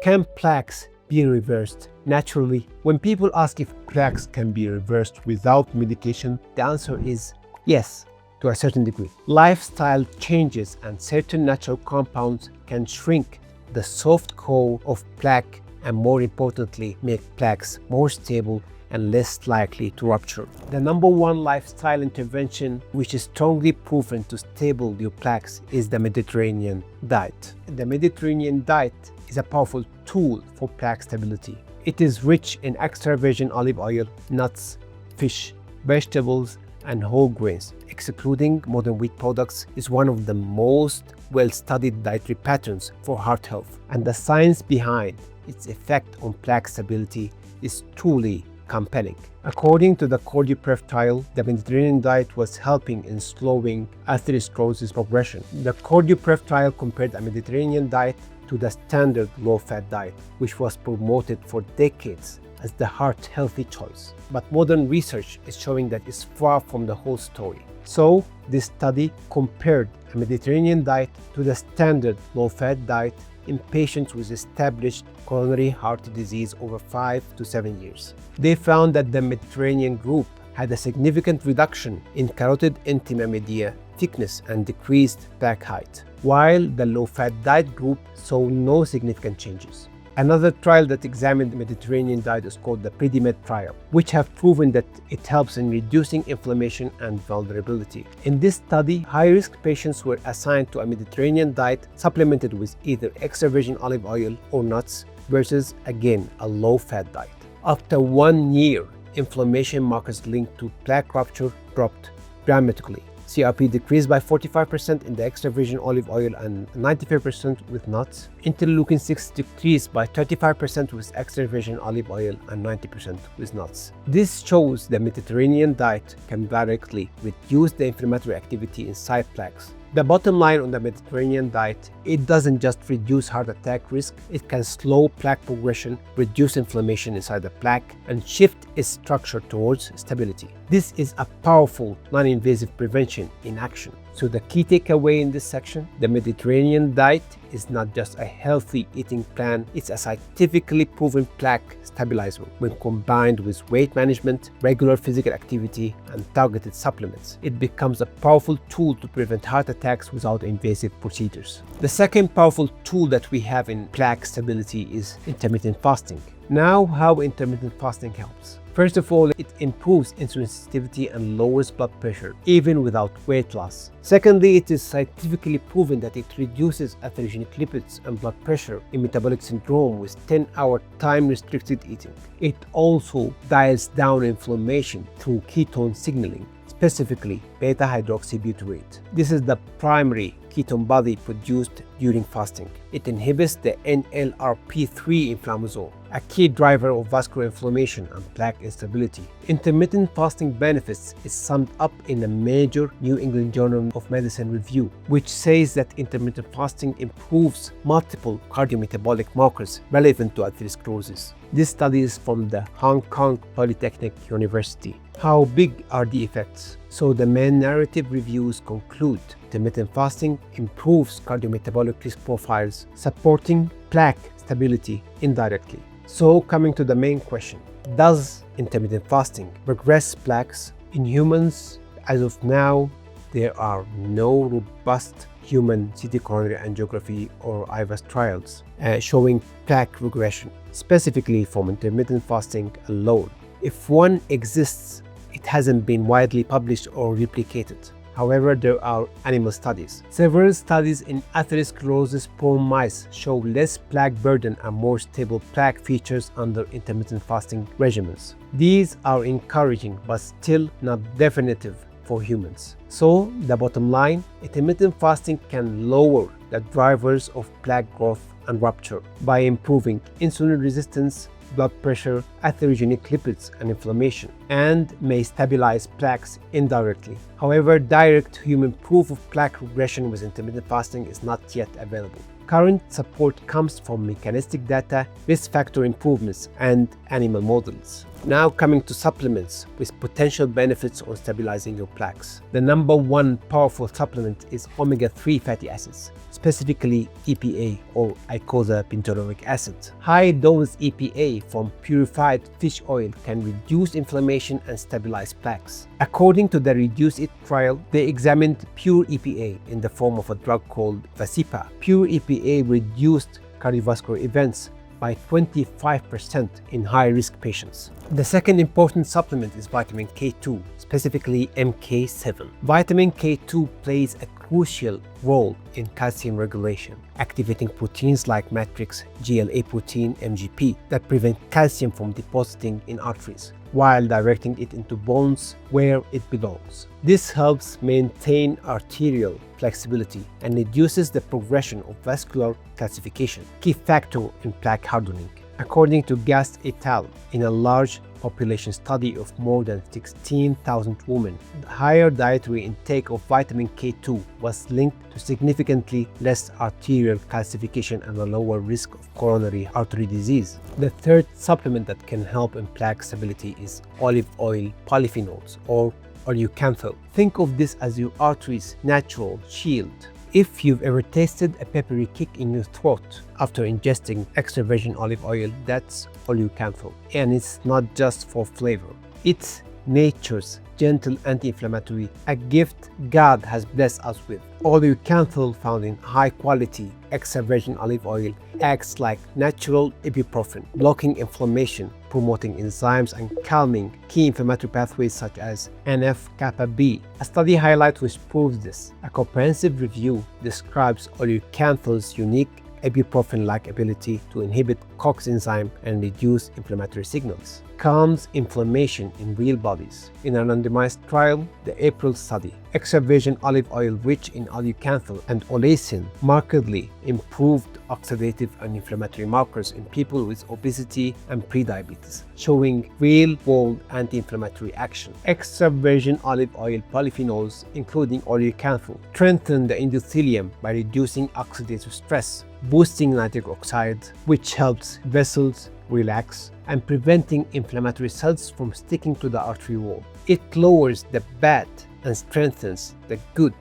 Can plaques be reversed naturally? When people ask if plaques can be reversed without medication, the answer is yes, to a certain degree. Lifestyle changes and certain natural compounds can shrink the soft core of plaque and, more importantly, make plaques more stable and less likely to rupture. The number one lifestyle intervention which is strongly proven to stable your plaques is the Mediterranean diet. The Mediterranean diet is a powerful tool for plaque stability. It is rich in extra virgin olive oil, nuts, fish, vegetables, and whole grains. Excluding modern wheat products is one of the most well-studied dietary patterns for heart health, and the science behind its effect on plaque stability is truly compelling. According to the CardioPref trial, the Mediterranean diet was helping in slowing atherosclerosis progression. The CardioPref trial compared a Mediterranean diet to the standard low-fat diet, which was promoted for decades as the heart-healthy choice. But modern research is showing that it's far from the whole story. So, this study compared a Mediterranean diet to the standard low-fat diet in patients with established coronary heart disease over 5 to 7 years. They found that the Mediterranean group had a significant reduction in carotid intima media thickness and decreased plaque height, while the low-fat diet group saw no significant changes. Another trial that examined the Mediterranean diet is called the PREDIMED trial, which have proven that it helps in reducing inflammation and vulnerability. In this study, high-risk patients were assigned to a Mediterranean diet supplemented with either extra virgin olive oil or nuts versus, again, a low-fat diet. After 1 year, inflammation markers linked to plaque rupture dropped dramatically. CRP decreased by 45% in the extra virgin olive oil and 95% with nuts. Interleukin-6 decreased by 35% with extra virgin olive oil and 90% with nuts. This shows the Mediterranean diet can directly reduce the inflammatory activity inside plaques. The bottom line on the Mediterranean diet, it doesn't just reduce heart attack risk, it can slow plaque progression, reduce inflammation inside the plaque, and shift its structure towards stability. This is a powerful, non-invasive prevention in action. So the key takeaway in this section, the Mediterranean diet is not just a healthy eating plan, it's a scientifically proven plaque stabilizer. When combined with weight management, regular physical activity, and targeted supplements, it becomes a powerful tool to prevent heart attacks without invasive procedures. The second powerful tool that we have in plaque stability is intermittent fasting. Now, how intermittent fasting helps. First of all, it improves insulin sensitivity and lowers blood pressure, even without weight loss. Secondly, it is scientifically proven that it reduces atherogenic lipids and blood pressure in metabolic syndrome with 10-hour time-restricted eating. It also dials down inflammation through ketone signaling, specifically beta-hydroxybutyrate. This is the primary ketone body produced during fasting. It inhibits the NLRP3 inflammasome, a key driver of vascular inflammation and plaque instability. Intermittent fasting benefits is summed up in a major New England Journal of Medicine review, which says that intermittent fasting improves multiple cardiometabolic markers relevant to atherosclerosis. This study is from the Hong Kong Polytechnic University. How big are the effects? So the main narrative reviews conclude intermittent fasting improves cardiometabolic risk profiles, supporting plaque stability indirectly. So coming to the main question, does intermittent fasting regress plaques? In humans, as of now, there are no robust human CT coronary angiography or IVAS trials showing plaque regression, specifically from intermittent fasting alone. If one exists, it hasn't been widely published or replicated. However, there are animal studies. Several studies in atherosclerosis-prone mice show less plaque burden and more stable plaque features under intermittent fasting regimens. These are encouraging but still not definitive for humans. So, the bottom line, intermittent fasting can lower the drivers of plaque growth and rupture by improving insulin resistance, blood pressure, atherogenic lipids, and inflammation, and may stabilize plaques indirectly. However, direct human proof of plaque regression with intermittent fasting is not yet available. Current support comes from mechanistic data, risk factor improvements, and animal models. Now coming to supplements with potential benefits on stabilizing your plaques. The number one powerful supplement is omega-3 fatty acids, specifically EPA or icosapentaenoic acid. High-dose EPA from purified fish oil can reduce inflammation and stabilize plaques. According to the Reduce It trial, they examined pure EPA in the form of a drug called Vasipa. Pure EPA reduced cardiovascular events by 25% in high-risk patients. The second important supplement is vitamin K2, specifically MK7. Vitamin K2 plays a crucial role in calcium regulation, activating proteins like matrix GLA protein MGP that prevent calcium from depositing in arteries, while directing it into bones where it belongs. This helps maintain arterial flexibility and reduces the progression of vascular calcification, key factor in plaque hardening. According to Gast et al., in a large population study of more than 16,000 women, the higher dietary intake of vitamin K2 was linked to significantly less arterial calcification and a lower risk of coronary artery disease. The third supplement that can help in plaque stability is olive oil polyphenols, or oleucanthal. Think of this as your artery's natural shield. If you've ever tasted a peppery kick in your throat after ingesting extra virgin olive oil, that's oleucanthal. And it's not just for flavor. It's nature's gentle anti-inflammatory, a gift God has blessed us with. Oleucanthal, found in high-quality extra virgin olive oil, acts like natural ibuprofen, blocking inflammation, promoting enzymes and calming key inflammatory pathways such as NF-kappa B. A study highlights which proves this. A comprehensive review describes oleucanthal's unique ibuprofen-like ability to inhibit COX enzyme and reduce inflammatory signals, calms inflammation in real bodies. In a randomized trial, the April study, extra virgin olive oil rich in oleucanthal and oleisin markedly improved oxidative and inflammatory markers in people with obesity and prediabetes, showing real-world anti-inflammatory action. Extra virgin olive oil polyphenols, including oleucanthal, strengthen the endothelium by reducing oxidative stress, boosting nitric oxide, which helps vessels relax and preventing inflammatory cells from sticking to the artery wall. It lowers the bad and strengthens the good.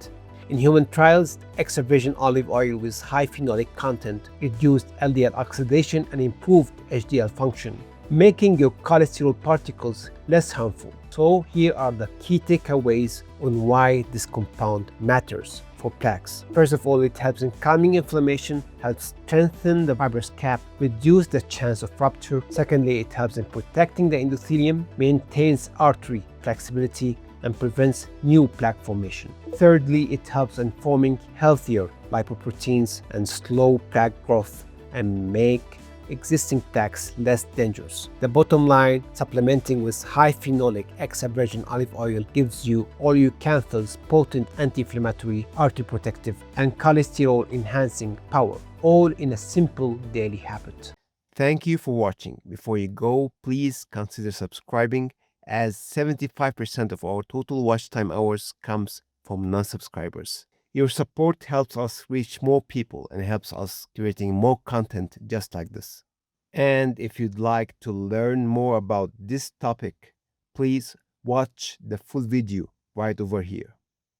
In human trials, extra virgin olive oil with high phenolic content reduced LDL oxidation and improved HDL function, making your cholesterol particles less harmful. So here are the key takeaways on why this compound matters for plaques. First of all, it helps in calming inflammation, helps strengthen the fibrous cap, reduce the chance of rupture. Secondly, it helps in protecting the endothelium, maintains artery flexibility, and prevents new plaque formation. Thirdly, it helps in forming healthier lipoproteins and slow plaque growth and make existing plaques less dangerous. The bottom line, supplementing with high phenolic extra virgin olive oil gives you oleucanthal's potent anti-inflammatory, artery protective, and cholesterol enhancing power, all in a simple daily habit. Thank you for watching. Before you go, please consider subscribing, as 75% of our total watch time hours comes from non-subscribers. Your support helps us reach more people and helps us creating more content just like this. And if you'd like to learn more about this topic, please watch the full video right over here.